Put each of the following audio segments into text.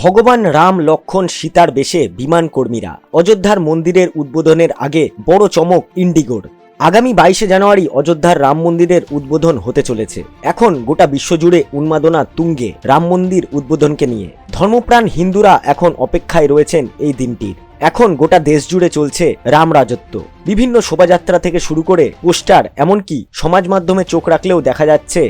ভগবান রাম লক্ষণ সীতার বেশে বিমান কর্মীরা অযোধ্যার মন্দিরের উদ্বোধনের আগে বড় চমক ইন্ডিগোর। আগামী 22শে জানুয়ারি অযোধ্যার রাম মন্দিরের উদ্বোধন হতে চলেছে। এখন গোটা বিশ্বজুড়ে উন্মাদনা তুঙ্গে রাম মন্দির উদ্বোধনকে নিয়ে। ধর্মপ্রাণ হিন্দুরা এখন অপেক্ষায় রয়েছেন এই দিনটির। এখন গোটা দেশ জুড়ে চলছে রাম রাজত্ব। বিভিন্ন শোভাযাত্রা থেকে শুরু করে পোস্টার, এমনকি সমাজ মাধ্যমে চোখ রাখলেও দেখা যাচ্ছে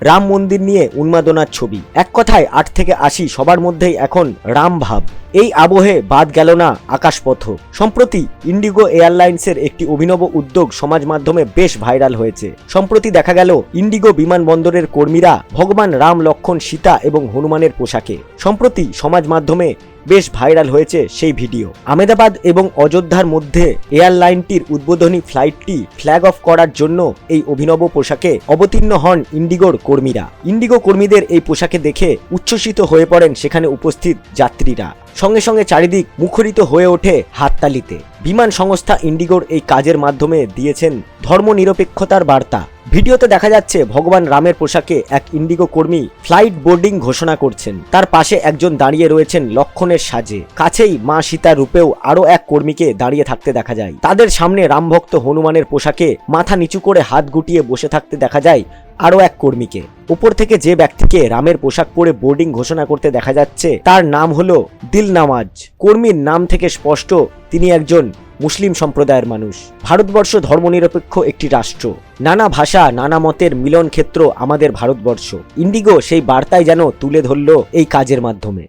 রাম মন্দির নিয়ে উন্মাদনার ছবি। এক কথায় 8 থেকে 80 সবার মধ্যেই এখন রাম ভাব। এই আবহে বাদ গেল না আকাশপথ। সম্প্রতি ইন্ডিগো এয়ারলাইন্সের একটি অভিনব উদ্যোগ সমাজ মাধ্যমে বেশ ভাইরাল হয়েছে। সম্প্রতি দেখা গেল ইন্ডিগো বিমানবন্দরের কর্মীরা ভগবান রাম লক্ষণ সীতা এবং হনুমানের পোশাকে। সম্প্রতি সমাজ মাধ্যমে বেশ ভাইরাল হয়েছে সেই ভিডিও। আহমেদাবাদ এবং অযোধ্যার মধ্যে এয়ারলাইনটির উদ্বোধনী ফ্লাইটটি ফ্ল্যাগ অফ করার জন্য এই অভিনব পোশাকে অবতীর্ণ হন ইন্ডিগোর কর্মীরা। ইন্ডিগো কর্মীদের এই পোশাকে দেখে উচ্ছ্বসিত হয়ে পড়েন সেখানে উপস্থিত যাত্রীরা। সঙ্গে সঙ্গে চারিদিক মুখরিত হয়ে ওঠে হাততালিতে। বিমান সংস্থা ইন্ডিগোর এই কাজের মাধ্যমে দিয়েছেন ধর্মনিরপেক্ষতার বার্তা। ভিডিওতে দেখা যাচ্ছে ভগবান রামের পোশাকে এক ইন্ডিগো কর্মী ফ্লাইট বোর্ডিং ঘোষণা করছেন। তার পাশে একজন দাঁড়িয়ে রয়েছেন লক্ষণের সাজে। কাছেই মা সীতার রূপেও আরো এক কর্মীকে দাঁড়িয়ে থাকতে দেখা যায়। তাদের সামনে রামভক্ত হনুমানের পোশাকে মাথা নিচু করে হাত গুটিয়ে বসে থাকতে দেখা যায় আরো এক কর্মীকে। উপর থেকে যে ব্যক্তিকে রামের পোশাক পরে বোর্ডিং ঘোষণা করতে দেখা যাচ্ছে তার নাম হলো দিলনামাজ। কর্মীর নাম থেকে স্পষ্ট তিনি একজন মুসলিম সম্প্রদায়ের মানুষ। ভারতবর্ষ ধর্মনিরপেক্ষ একটি রাষ্ট্র। নানা ভাষা, নানা মতের মিলন ক্ষেত্র আমাদের ভারতবর্ষ। ইন্ডিগো সেই বার্তাই যেন তুলে ধরল এই কাজের মাধ্যমে।